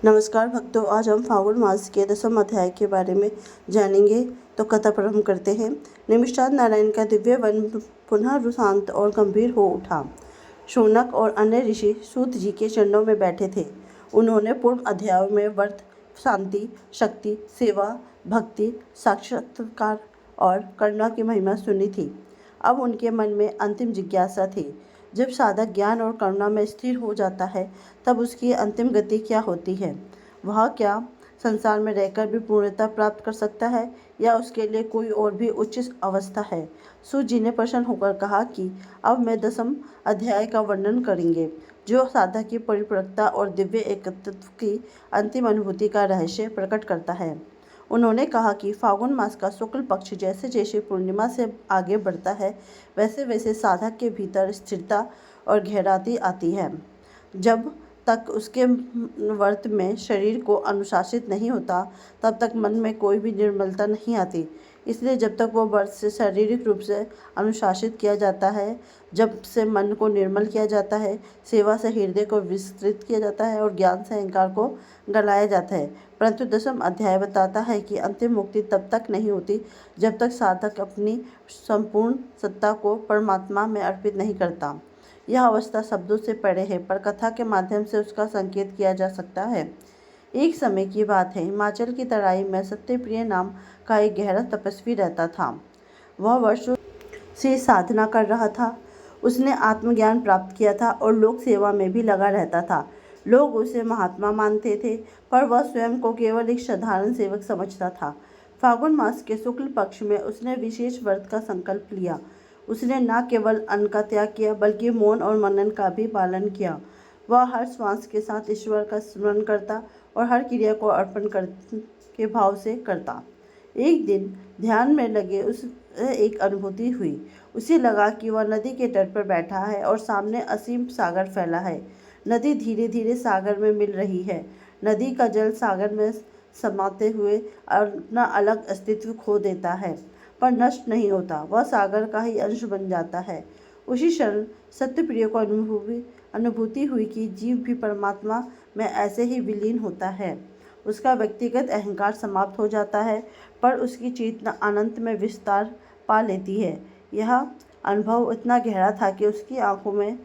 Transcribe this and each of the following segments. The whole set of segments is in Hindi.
नमस्कार भक्तों, आज हम फाल्गुन मास के 10वें अध्याय के बारे में जानेंगे। तो कथा प्रारंभ करते हैं। निमिषाद नारायण का दिव्य वन पुनः शांत और गंभीर हो उठा। शौनक और अन्य ऋषि सूत जी के चरणों में बैठे थे। उन्होंने पूर्व अध्यायों में व्रत, शांति, शक्ति, सेवा, भक्ति, साक्षात्कार और करुणा की महिमा सुनी थी। अब उनके मन में अंतिम जिज्ञासा थी। जब साधक ज्ञान और करुणा में स्थिर हो जाता है, तब उसकी अंतिम गति क्या होती है? वह क्या संसार में रहकर भी पूर्णता प्राप्त कर सकता है, या उसके लिए कोई और भी उच्च अवस्था है? सूत जी ने प्रसन्न होकर कहा कि अब मैं 10वें अध्याय का वर्णन करेंगे, जो साधक की परिपक्वता और दिव्य एकत्व की अंतिम अनुभूति का रहस्य प्रकट करता है। उन्होंने कहा कि फाल्गुन मास का शुक्ल पक्ष जैसे जैसे पूर्णिमा से आगे बढ़ता है, वैसे वैसे साधक के भीतर स्थिरता और गहराई आती है। जब तक उसके व्रत में शरीर को अनुशासित नहीं होता, तब तक मन में कोई भी निर्मलता नहीं आती। इसलिए जब तक वो व्रत से शारीरिक रूप से अनुशासित किया जाता है, जब से मन को निर्मल किया जाता है, सेवा से हृदय को विस्तृत किया जाता है और ज्ञान से अहंकार को गलाया जाता है। परंतु 10वां अध्याय बताता है कि अंतिम मुक्ति तब तक नहीं होती, जब तक साधक अपनी संपूर्ण सत्ता को परमात्मा में अर्पित नहीं करता। यह अवस्था शब्दों से परे है, पर कथा के माध्यम से उसका संकेत किया जा सकता है। एक समय की बात है, हिमाचल की तराई में सत्यप्रिय नाम का एक गहरा तपस्वी रहता था। वह वर्षों से साधना कर रहा था। उसने आत्मज्ञान प्राप्त किया था और लोक सेवा में भी लगा रहता था। लोग उसे महात्मा मानते थे, पर वह स्वयं को केवल एक साधारण सेवक समझता था। फाल्गुन मास के शुक्ल पक्ष में उसने विशेष व्रत का संकल्प लिया। उसने न केवल अन्न का त्याग किया, बल्कि मौन और मनन का भी पालन किया। वह हर श्वास के साथ ईश्वर का स्मरण करता और हर क्रिया को अर्पण के भाव से करता। एक दिन ध्यान में लगे उसे एक अनुभूति हुई। उसे लगा कि वह नदी के तट पर बैठा है और सामने असीम सागर फैला है। नदी धीरे धीरे सागर में मिल रही है। नदी का जल सागर में समाते हुए अपना अलग अस्तित्व खो देता है, पर नष्ट नहीं होता। वह सागर का ही अंश बन जाता है। उसी क्षण सत्यप्रिय को अनुभूति हुई कि जीव भी परमात्मा में ऐसे ही विलीन होता है। उसका व्यक्तिगत अहंकार समाप्त हो जाता है, पर उसकी चेतना अनंत में विस्तार पा लेती है। यह अनुभव इतना गहरा था कि उसकी आंखों में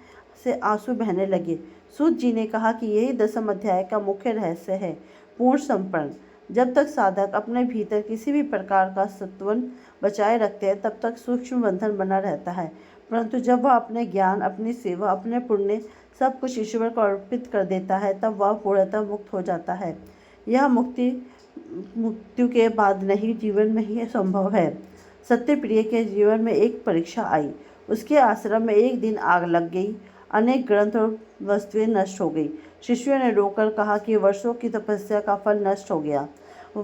से आंसू बहने लगे। सूत जी ने कहा कि यही 10वें अध्याय का मुख्य रहस्य है, पूर्ण समर्पण। जब तक साधक अपने भीतर किसी भी प्रकार का सत्वन बचाए रखते हैं, तब तक सूक्ष्म बंधन बना रहता है। परंतु जब वह अपने ज्ञान, अपनी सेवा, अपने पुण्य सब कुछ ईश्वर को अर्पित कर देता है, तब वह पूर्णतः मुक्त हो जाता है। यह मुक्ति मृत्यु के बाद नहीं, जीवन में ही संभव है। सत्यप्रिय के जीवन में एक परीक्षा आई। उसके आश्रम में एक दिन आग लग गई। अनेक ग्रंथ और वस्तुएं नष्ट हो गई। शिष्यों ने रोकर कहा कि वर्षों की तपस्या का फल नष्ट हो गया,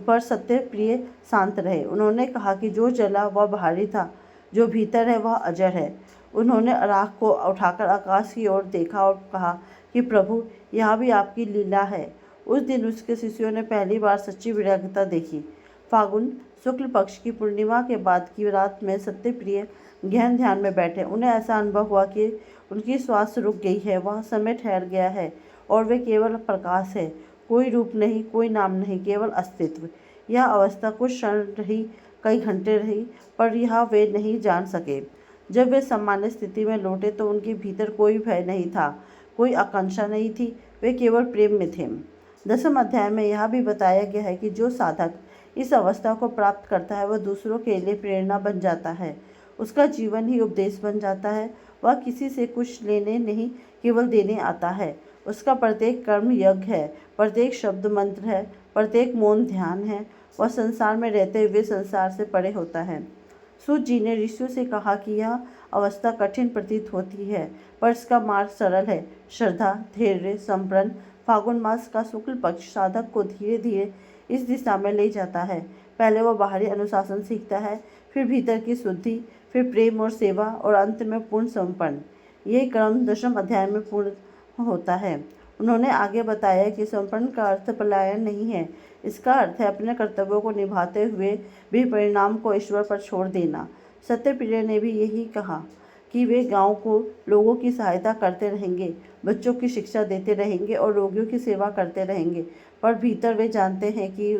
पर सत्यप्रिय शांत रहे। उन्होंने कहा कि जो जला वह बाहरी था, जो भीतर है वह अजर है। उन्होंने राख को उठाकर आकाश की ओर देखा और कहा कि प्रभु, यह भी आपकी लीला है। उस दिन उसके शिष्यों ने पहली बार सच्ची विरक्ता देखी। फाल्गुन शुक्ल पक्ष की पूर्णिमा के बाद की रात में सत्यप्रिय गहन ध्यान में बैठे। उन्हें ऐसा अनुभव हुआ कि उनकी श्वास रुक गई है, वह समय ठहर गया है और वे केवल प्रकाश है। कोई रूप नहीं, कोई नाम नहीं, केवल अस्तित्व। यह अवस्था कुछ क्षण रही, कई घंटे रही, पर यह वे नहीं जान सके। जब वे सामान्य स्थिति में लौटे तो उनके भीतर कोई भय नहीं था, कोई आकांक्षा नहीं थी, वे केवल प्रेम में थे। 10वें अध्याय में यह भी बताया गया है कि जो साधक इस अवस्था को प्राप्त करता है, वह दूसरों के लिए प्रेरणा बन जाता है। उसका जीवन ही उपदेश बन जाता है। वह किसी से कुछ लेने नहीं, केवल देने आता है। उसका प्रत्येक कर्म यज्ञ है, प्रत्येक शब्द मंत्र है, प्रत्येक मौन ध्यान है। वह संसार में रहते हुए संसार से परे होता है। सूत जी ने ऋषियों से कहा कि यह अवस्था कठिन प्रतीत होती है, पर इसका मार्ग सरल है। श्रद्धा, धैर्य, संपन्न। फाल्गुन मास का शुक्ल पक्ष साधक को धीरे धीरे इस दिशा में ले जाता है। पहले वह बाहरी अनुशासन सीखता है, फिर भीतर की शुद्धि, फिर प्रेम और सेवा, और अंत में पूर्ण समर्पण। यह क्रम 10वें अध्याय में पूर्ण होता है। उन्होंने आगे बताया कि समर्पण का अर्थ पलायन नहीं है। इसका अर्थ है अपने कर्तव्यों को निभाते हुए भी परिणाम को ईश्वर पर छोड़ देना। सत्यप्रिय ने भी यही कहा कि वे गांव को लोगों की सहायता करते रहेंगे, बच्चों की शिक्षा देते रहेंगे और रोगियों की सेवा करते रहेंगे, पर भीतर वे जानते हैं कि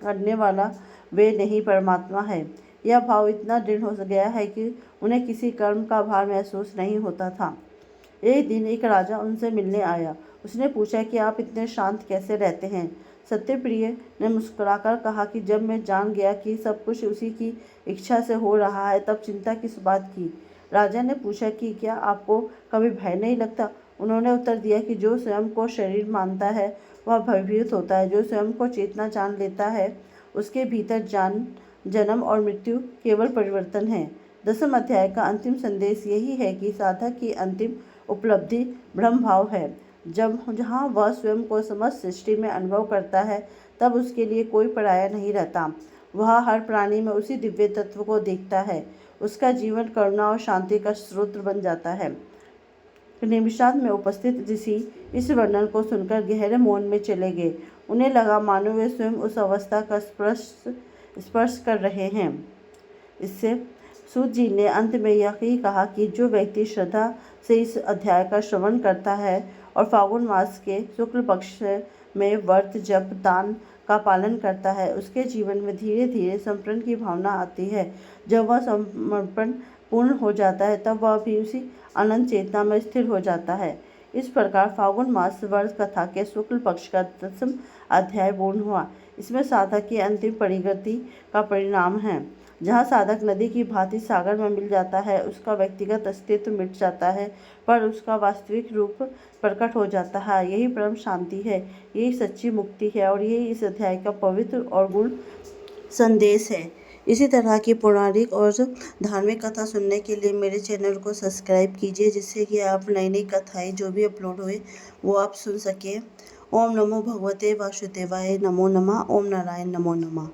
करने वाला वे नहीं परमात्मा है। यह भाव इतना दृढ़ हो गया है कि उन्हें किसी कर्म का भार महसूस नहीं होता था। एक दिन एक राजा उनसे मिलने आया। उसने पूछा कि आप इतने शांत कैसे रहते हैं? सत्यप्रिय ने मुस्कुराकर कहा कि जब मैं जान गया कि सब कुछ उसी की इच्छा से हो रहा है, तब चिंता किस बात की? राजा ने पूछा कि क्या आपको कभी भय नहीं लगता? उन्होंने उत्तर दिया कि जो स्वयं को शरीर मानता है वह भयभीत होता है, जो स्वयं को चेतना जान लेता है उसके भीतर जन्म और मृत्यु केवल परिवर्तन है। 10वें अध्याय का अंतिम संदेश यही है कि साधक की अंतिम उपलब्धि ब्रह्म भाव है। जहाँ वह स्वयं को समस्त सृष्टि में अनुभव करता है, तब उसके लिए कोई पराया नहीं रहता। वह हर प्राणी में उसी दिव्य तत्व को देखता है। उसका जीवन करुणा और शांति का स्रोत बन जाता है। निमिषाद में उपस्थित ऋषि इस वर्णन को सुनकर गहरे मौन में चले गए। उन्हें लगा मानो वे स्वयं उस अवस्था का स्पर्श कर रहे हैं। इससे सूत जी ने अंत में यही कहा कि जो व्यक्ति श्रद्धा से इस अध्याय का श्रवण करता है और फाल्गुन मास के शुक्ल पक्ष में व्रत जप दान का पालन करता है, उसके जीवन में धीरे धीरे समर्पण की भावना आती है। जब वह समर्पण पूर्ण हो जाता है, तब वह भी उसी अनंत चेतना में स्थिर हो जाता है। इस प्रकार फाल्गुन मास व्रत कथा के शुक्ल पक्ष का 10वां अध्याय पूर्ण हुआ। इसमें साधक की अंतिम परिगति का परिणाम है। जहाँ साधक नदी की भांति सागर में मिल जाता है, उसका व्यक्तिगत अस्तित्व मिट जाता है, पर उसका वास्तविक रूप प्रकट हो जाता है। यही परम शांति है, यही सच्ची मुक्ति है और यही इस अध्याय का पवित्र और गुण संदेश है। इसी तरह की पौराणिक और धार्मिक कथा सुनने के लिए मेरे चैनल को सब्सक्राइब कीजिए, जिससे कि आप नई नई कथाएं जो भी अपलोड हुए वो आप सुन सकें। ओम नमो भगवते वासुदेवाय नमो नमः। ओम नारायण नमो नमः।